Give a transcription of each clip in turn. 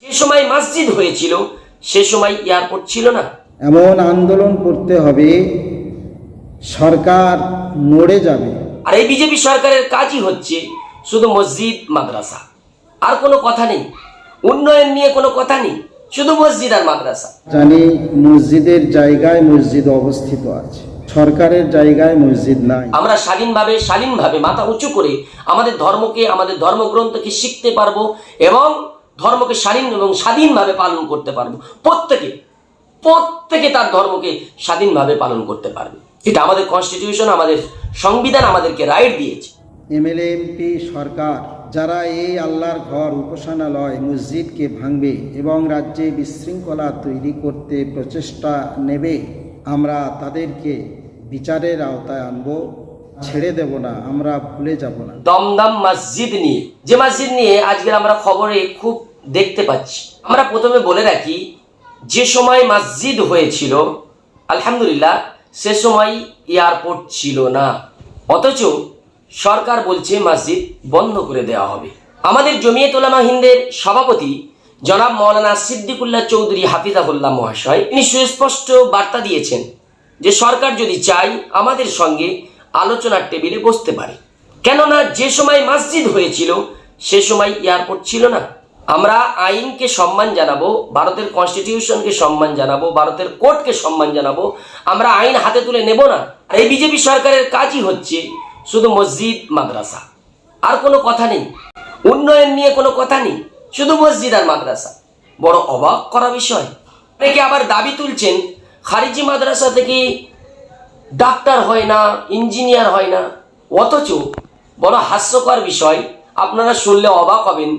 যে সময় মসজিদ হয়েছিল সে সময় এয়ারপোর্ট ছিল না। এমন আন্দোলন করতে হবে সরকার নড়ে যাবে। আর এই বিজেপি সরকারের কাজই হচ্ছে শুধু মসজিদ মাদ্রাসা, আর কোনো কথা নেই। উন্নয়ন নিয়ে কোনো কথা নেই, শুধু মসজিদ আর মাদ্রাসা। জানি মসজিদের জায়গায় মসজিদ অবস্থিত আছে, সরকারের জায়গায় মসজিদ নাই। আমরা স্বাধীনভাবে মাথা উঁচু করে আমাদের ধর্মকে, আমাদের ধর্মগ্রন্থকে শিখতে পারবো এবং ধর্মকে স্বাধীনভাবে পালন করতে পারবো। প্রত্যেকে তার ধর্মকে স্বাধীনভাবে পালন করতে পারবে। এটা আমাদের কনস্টিটিউশন, আমাদের সংবিধান আমাদেরকে রাইট দিয়েছে। এমএলএ এমপি সরকার যারা এই আল্লাহর ঘর উপাসনালয় মসজিদকে ভাঙবে এবং রাজ্যে বিশৃঙ্খলা তৈরি করতে প্রচেষ্টা নেবে, আমরা তাদেরকে বিচারের আওতায় আনবো, ছেড়ে দেব না, আমরা ভুলে যাব না। দমদম মসজিদ নিয়ে আজকের আমরা খবরে খুব দেখতে পাচ্ছি। আমরা প্রথমে বলে রাখি, যে সময় মসজিদ হয়েছিল আলহামদুলিল্লাহ সে সময় এয়ারপোর্ট ছিল না, অথচ সরকার বলছে মসজিদ বন্ধ করে দেওয়া হবে। আমাদের জমিয়ত উলামা হিন্দের সভাপতি জনাব মাওলানা সিদ্দিকুল্লাহ চৌধুরী হাফিজাহুল্লাহ মহাশয় তিনি সুস্পষ্ট বার্তা দিয়েছেন যে সরকার যদি চায় আমাদের সঙ্গে আলোচনার টেবিলে বসতে পারে। কেননা যে সময় মসজিদ হয়েছিল সে সময় এয়ারপোর্ট ছিল না। আমরা আইনকে সম্মান জানাবো, ভারতের কনস্টিটিউশনকে সম্মান জানাবো, ভারতের কোর্টকে সম্মান জানাবো। আমরা আইন হাতে তুলে নেব না। আর এই বিজেপি সরকারের কাজই হচ্ছে শুধু মসজিদ মাদ্রাসা, আর কোনো কথা নেই। উন্নয়ন নিয়ে কোনো কথা নেই, শুধু মসজিদ আর মাদ্রাসা। বড় অবাক করা বিষয়। অনেকে আবার দাবি তুলছেন খারিজি মাদ্রাসা থেকে ডাক্তার হয় না, ইঞ্জিনিয়ার হয় না, অথচ বড় হাস্যকর বিষয়, আপনারা শুনলে অবাক হবেন,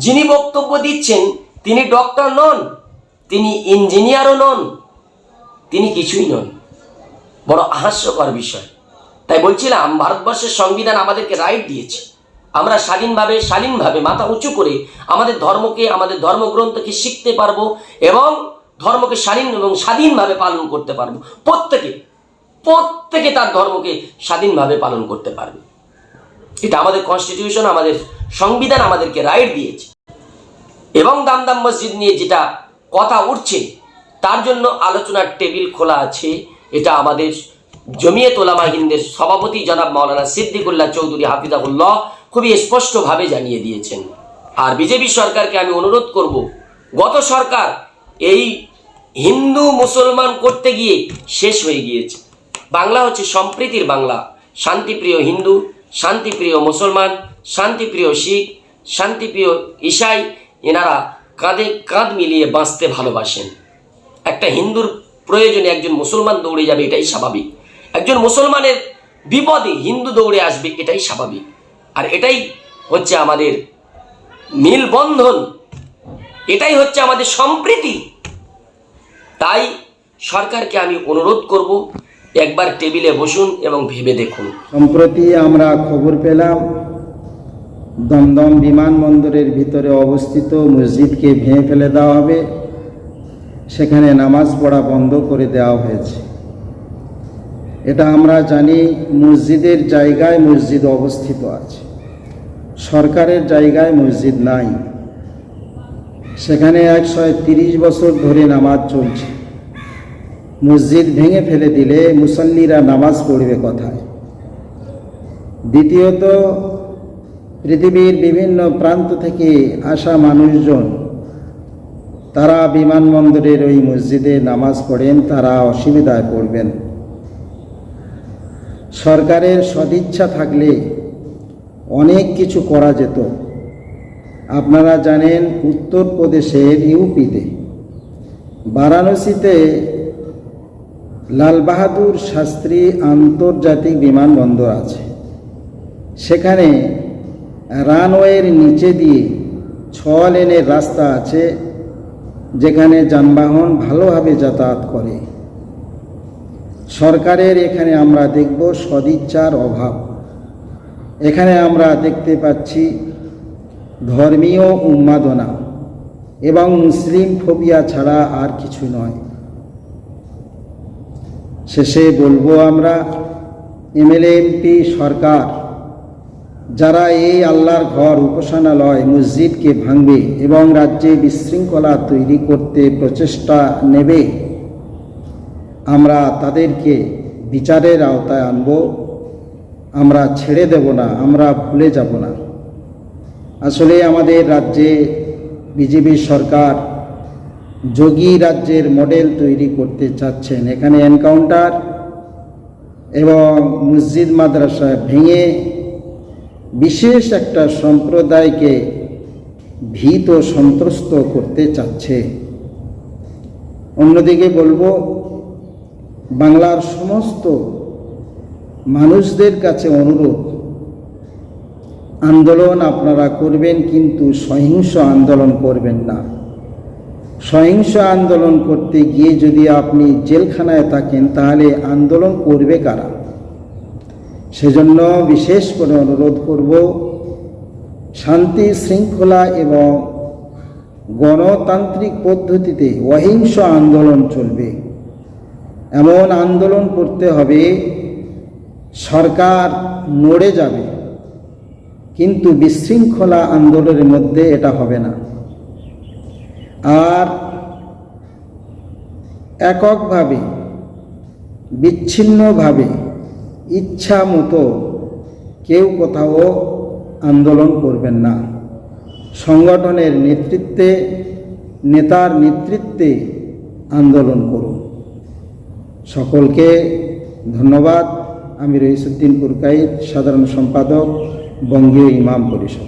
যিনি বক্তব্য দিচ্ছেন তিনি ডক্টর নন, তিনি ইঞ্জিনিয়ারও নন, তিনি কিছুই নন। বড় হাস্যকর বিষয়। তাই বলছিলাম ভারতবর্ষের সংবিধান আমাদেরকে রাইট দিয়েছে। আমরা স্বাধীনভাবে মাথা উঁচু করে আমাদের ধর্মকে, আমাদের ধর্মগ্রন্থকে শিখতে পারবো এবং ধর্মকে স্বাধীনভাবে পালন করতে পারবো। প্রত্যেকে তার ধর্মকে স্বাধীনভাবে পালন করতে পারবে। এটা আমাদের কনস্টিটিউশন, আমাদের সংবিধান আমাদেরকে রাইট দিয়েছে। এবং দমদম মসজিদ নিয়ে যেটা কথা উঠছে তার জন্য আলোচনার টেবিল খোলা আছে। এটা আমাদের জমিয়ত উলামা হিন্দের সভাপতি জনাব মাওলানা সিদ্দিকুল্লাহ চৌধুরী হাফিজাহুল্লাহ খুবই স্পষ্টভাবে জানিয়ে দিয়েছেন। আর বিজেপি সরকারকে আমি অনুরোধ করব, গত সরকার এই হিন্দু মুসলমান করতে গিয়ে শেষ হয়ে গিয়েছে। বাংলা হচ্ছে সম্প্রীতির বাংলা। শান্তিপ্রিয় হিন্দু, শান্তিপ্রিয় মুসলমান, শান্তিপ্রিয় শিখ, শান্তিপ্রিয় ঈসাই, এনারা কাঁধে কাঁধ মিলিয়ে বাঁচতে ভালোবাসেন। একটা হিন্দুর প্রয়োজনে একজন মুসলমান দৌড়ে যাবে, এটাই স্বাভাবিক। একজন মুসলমানের বিপদে হিন্দু দৌড়ে আসবে, এটাই স্বাভাবিক। আর এটাই হচ্ছে আমাদের মিলবন্ধন, এটাই হচ্ছে আমাদের সম্প্রীতি। তাই সরকারকে আমি অনুরোধ করব, একবার টেবিলে বসুন এবং ভেবে দেখুন। সম্প্রতি আমরা খবর পেলাম দমদম বিমানবন্দরের ভিতরে অবস্থিত মসজিদকে ভেঙে ফেলে দেওয়া হবে, সেখানে নামাজ পড়া বন্ধ করে দেওয়া হয়েছে। এটা আমরা জানি মসজিদের জায়গায় মসজিদ অবস্থিত আছে, সরকারের জায়গায় মসজিদ নাই। সেখানে 130 বছর ধরে নামাজ চলছে। মসজিদ ভেঙে ফেলে দিলে মুসল্লিরা নামাজ পড়বে কোথায়? দ্বিতীয়ত, পৃথিবীর বিভিন্ন প্রান্ত থেকে আসা মানুষজন তারা বিমানবন্দরের ওই মসজিদে নামাজ পড়েন, তারা অসুবিধায় পড়বেন। সরকারের সদিচ্ছা থাকলে অনেক কিছু করা যেত। আপনারা জানেন উত্তরপ্রদেশের ইউপিতে বারাণসীতে লাল বাহাদুর শাস্ত্রী আন্তর্জাতিক বিমানবন্দর আছে। সেখানে রানওয়ের নিচে দিয়ে 6 লেনের রাস্তা আছে, যেখানে যানবাহন ভালোভাবে যাতায়াত করে। সরকারের এখানে আমরা দেখব সদিচ্ছার অভাব। এখানে আমরা দেখতে পাচ্ছি ধর্মীয় উন্মাদনা এবং মুসলিম ফোবিয়া ছাড়া আর কিছু নয়। শেষে বলবো, আমরা এমএলএ এমপি সরকার যারা এই আল্লাহর ঘর উপাসনালয় মসজিদকে ভাঙবে এবং রাজ্যে বিশৃঙ্খলা তৈরি করতে প্রচেষ্টা নেবে, আমরা তাদেরকে বিচারের আওতায় আনব। আমরা ছেড়ে দেব না, আমরা ভুলে যাব না। আসলে আমাদের রাজ্যে বিজেপি সরকার যোগী রাজ্যের মডেল তৈরি করতে চাচ্ছেন। এখানে এনকাউন্টার এবং মসজিদ মাদ্রাসা ভেঙে বিশেষ একটা সম্প্রদায়কে ভীত ও সন্ত্রস্ত করতে চাচ্ছে। অন্যদিকে বলবো, বাংলার সমস্ত মানুষদের কাছে অনুরোধ, আন্দোলন আপনারা করবেন, কিন্তু সহিংস আন্দোলন করবেন না। সহিংস আন্দোলন করতে গিয়ে যদি আপনি জেলখানায় থাকেন, তাহলে আন্দোলন করবে কারা? সেজন্য বিশেষ করে অনুরোধ করব, শান্তি শৃঙ্খলা এবং গণতান্ত্রিক পদ্ধতিতে অহিংস আন্দোলন চলবে। এমন আন্দোলন করতে হবে সরকার নড়ে যাবে, কিন্তু বিশৃঙ্খলা আন্দোলনের মধ্যে এটা হবে না। আর এককভাবে বিচ্ছিন্নভাবে ইচ্ছা মতো কেউ কোথাও আন্দোলন করবেন না। সংগঠনের নেতৃত্বে, নেতার নেতৃত্বে আন্দোলন করুন। সকলকে ধন্যবাদ। আমি রইসুদ্দিন পুরকাইত, সাধারণ সম্পাদক, বঙ্গীয় ইমাম পরিষদ।